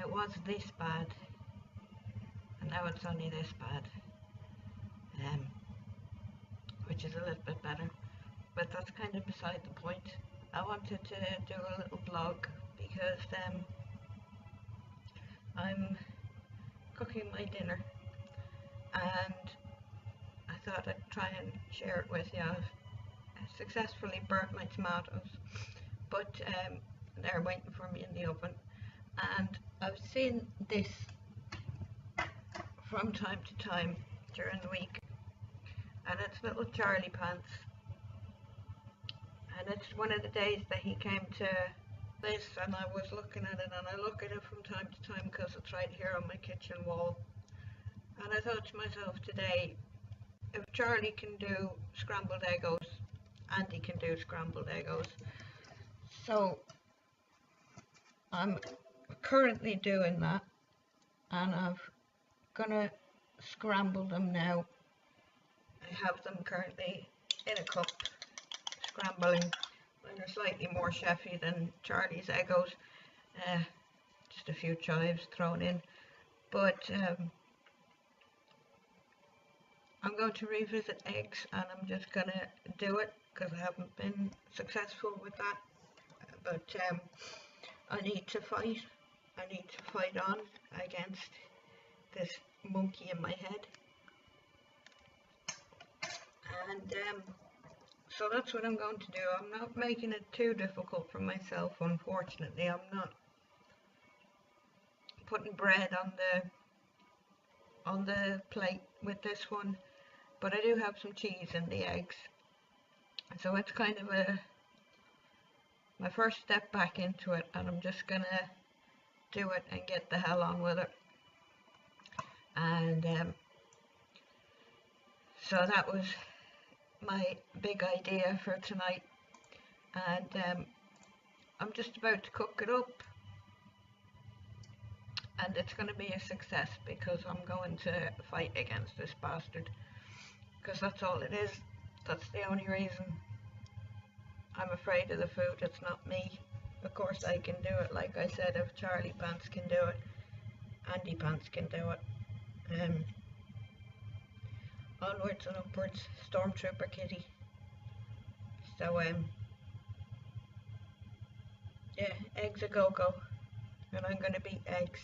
it was this bad, and now it's only this bad, which is a little bit better, but that's kind of beside the point. I wanted to do a little vlog because I'm cooking my dinner, and I thought I'd try and share it with you. I've successfully burnt my tomatoes, but they're waiting for me in the oven, and I've seen this from time to time during the week, and it's little Charlie pants, and it's one of the days that he came to this, and I was looking at it, and I look at it from time to time because it's right here on my kitchen wall, and I thought to myself today, if Charlie can do scrambled Eggos, Andy can do scrambled Eggos. So I'm currently doing that, and I'm gonna scramble them now. I have them currently in a cup, scrambling, and they're slightly more chefy than Charlie's Eggos, just a few chives thrown in, but I'm going to revisit eggs, and I'm just gonna do it because I haven't been successful with that, but I need to fight on against this monkey in my head, and so that's what I'm going to do. I'm not making it too difficult for myself, unfortunately. I'm not putting bread on the plate with this one, but I do have some cheese in the eggs, so it's kind of my first step back into it, and I'm just gonna do it and get the hell on with it. And so that was my big idea for tonight, and I'm just about to cook it up, and it's going to be a success because I'm going to fight against this bastard, because that's all it is. That's the only reason I'm afraid of the food. It's not me. Of course I can do it. Like I said, if Charlie Pants can do it, Andy Pants can do it. Onwards and upwards, Stormtrooper Kitty. So yeah, eggs a go-go, and I'm going to beat eggs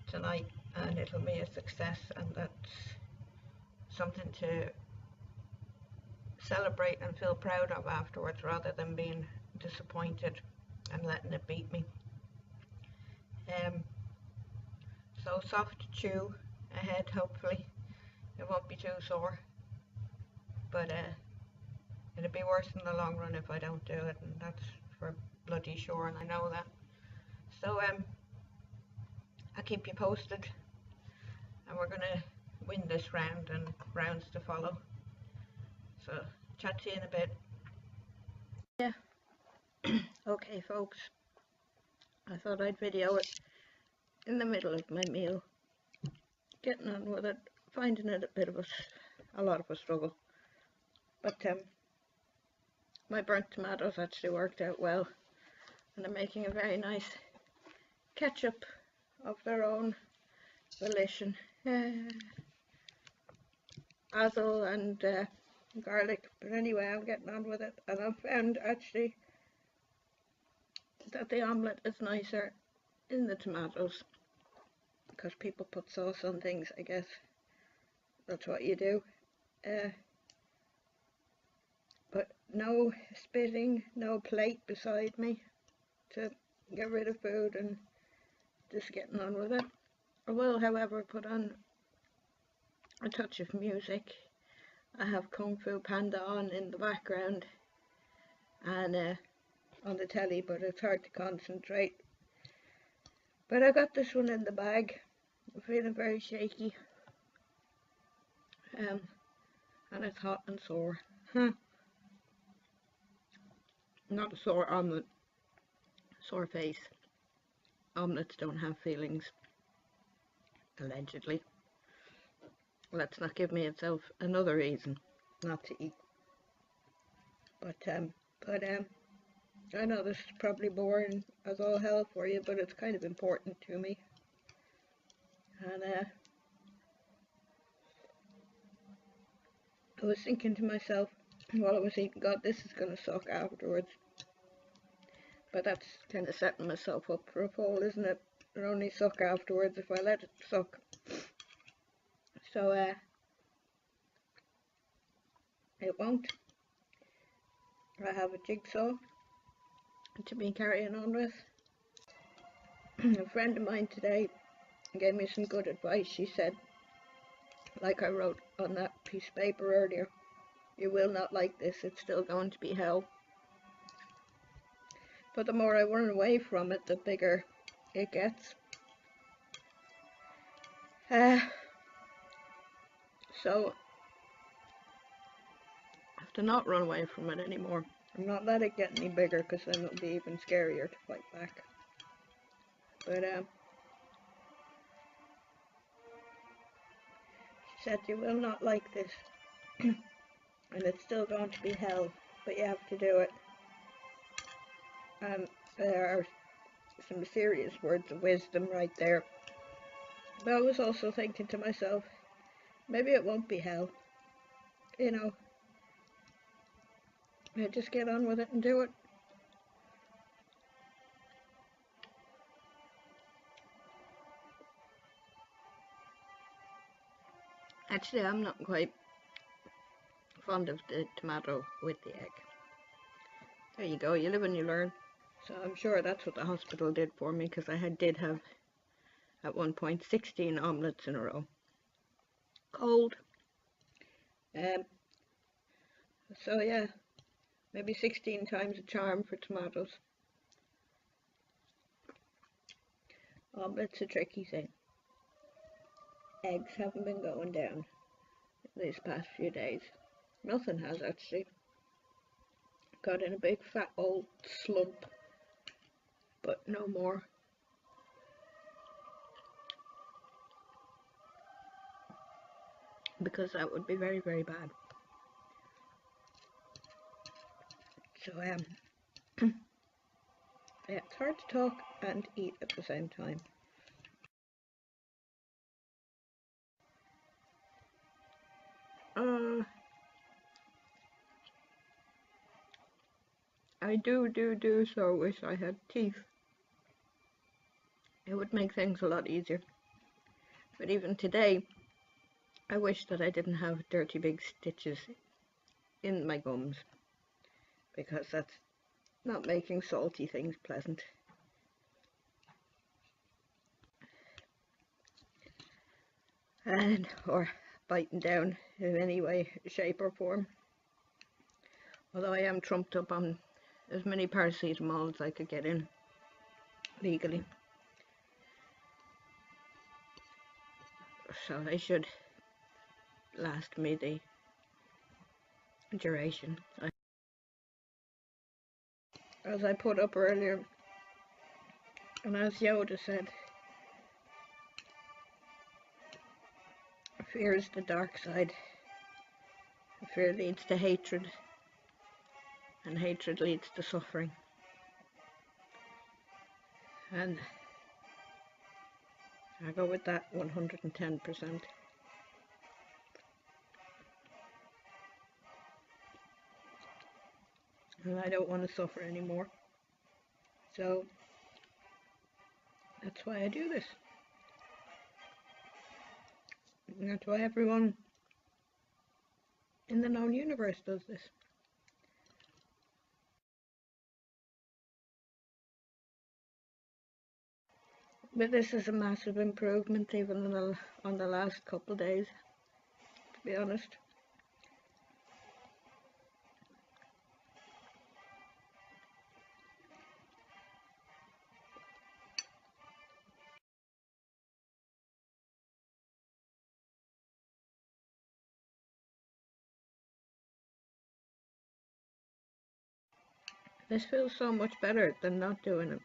tonight, and it'll be a success, and that's something to celebrate and feel proud of afterwards, rather than being disappointed and letting it beat me. So soft chew ahead, hopefully. It won't be too sore, but it'll be worse in the long run if I don't do it, and that's for bloody sure, and I know that. So I'll keep you posted, and we're gonna win this round and rounds to follow. So chat to you in a bit. Yeah. Okay folks, I thought I'd video it in the middle of my meal, getting on with it, finding it a bit of a lot of a struggle, but my burnt tomatoes actually worked out well, and I'm making a very nice ketchup of their own volition, basil and garlic. But anyway, I'm getting on with it, and I've found actually that the omelette is nicer in the tomatoes, because people put sauce on things, I guess that's what you do. But no spitting, no plate beside me to get rid of food, and just getting on with it. I will, however, put on a touch of music. I have Kung Fu Panda on in the background, and on the telly, but it's hard to concentrate. But I got this one in the bag. I'm feeling very shaky, and it's hot and sore. Not a sore omelette, sore face. Omelettes don't have feelings, allegedly. Let's not give me itself another reason not to eat. But I know this is probably boring as all hell for you, but it's kind of important to me. And I was thinking to myself while I was eating, God, this is going to suck afterwards. But that's kind of setting myself up for a fall, isn't it? It'll only suck afterwards if I let it suck. So, it won't. I have a jigsaw to be carrying on with. A friend of mine today gave me some good advice. She said, like I wrote on that piece of paper earlier, you will not like this, it's still going to be hell. But the more I run away from it, the bigger it gets. So I have to not run away from it anymore. I'm not let it get any bigger, because then it'll be even scarier to fight back. But she said, you will not like this, and it's still going to be hell, but you have to do it. And there are some serious words of wisdom right there. But I was also thinking to myself, maybe it won't be hell. You know, I just get on with it and do it. Actually, I'm not quite fond of the tomato with the egg. There you go, you live and you learn. So I'm sure that's what the hospital did for me, because I did have, at one point, 16 omelettes in a row. Cold. So yeah, maybe 16 times a charm for tomatoes. Omelettes a tricky thing. Eggs haven't been going down these past few days. Nothing has, actually. Got in a big fat old slump, but no more. Because that would be very, very bad. So yeah, it's hard to talk and eat at the same time. I do so wish I had teeth. It would make things a lot easier. But even today, I wish that I didn't have dirty big stitches in my gums, because that's not making salty things pleasant. Or biting down in any way, shape or form. Although I am trumped up on as many paracetamol as I could get in legally. So they should last me the duration. As I put up earlier, and as Yoda said, fear is the dark side. Fear leads to hatred, and hatred leads to suffering. And I go with that 110%. And I don't want to suffer anymore. So that's why I do this. And that's why everyone in the known universe does this. But this is a massive improvement, even on the last couple of days, to be honest. This feels so much better than not doing it,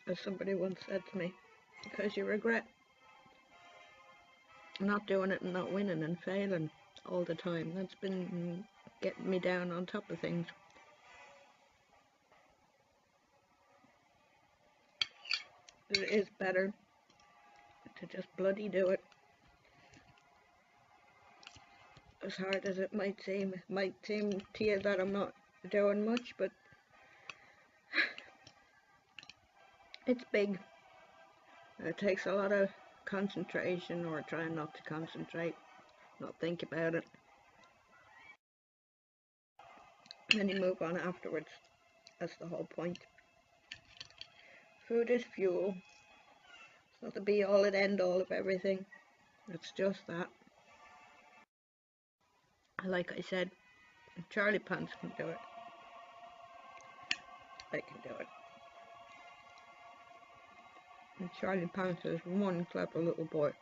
as somebody once said to me, because you regret not doing it and not winning and failing all the time. That's been getting me down on top of things. it is better to just bloody do it. As hard as it might seem to you that I'm not doing much, but it's big. It takes a lot of concentration, or trying not to concentrate, not think about it. And then you move on afterwards. That's the whole point. Food is fuel. It's not the be all and end all of everything. It's just that. Like I said, Charlie Pants can do it. I can do it. And Charlie Pants is one clever little boy.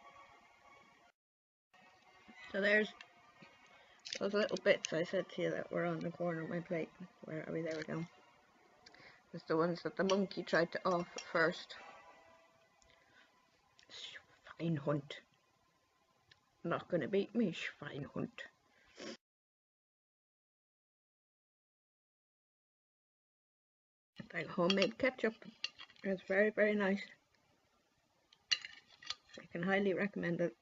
So there's those little bits I said to you that were on the corner of my plate. Where are we? There we go. It's the ones that the monkey tried to off at first. Schweinhund. Not gonna beat me, Schweinhund. It's like homemade ketchup. It's very, very nice. I can highly recommend it.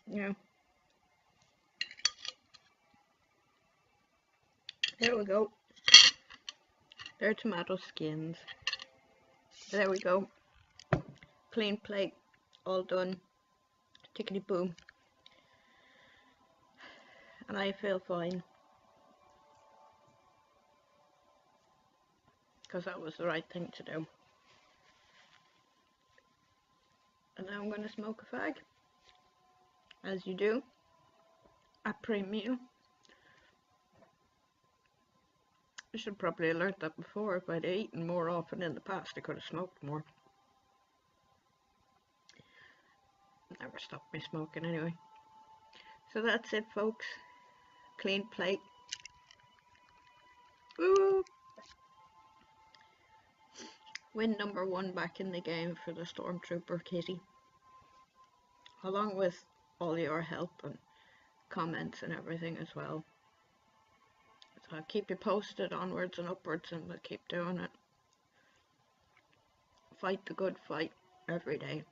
Yeah. There we go. There are tomato skins. There we go. Clean plate. All done. Tickety boom. And I feel fine. Because that was the right thing to do. And now I'm going to smoke a fag. As you do. A pre-meal. I should probably have learnt that before. If I'd eaten more often in the past, I could have smoked more. Never stopped me smoking anyway. So that's it, folks. Clean plate. Woo! Win number 1 back in the game for the Stormtrooper kitty. Along with all your help and comments and everything as well. So I'll keep you posted onwards and upwards, and we'll keep doing it. Fight the good fight every day.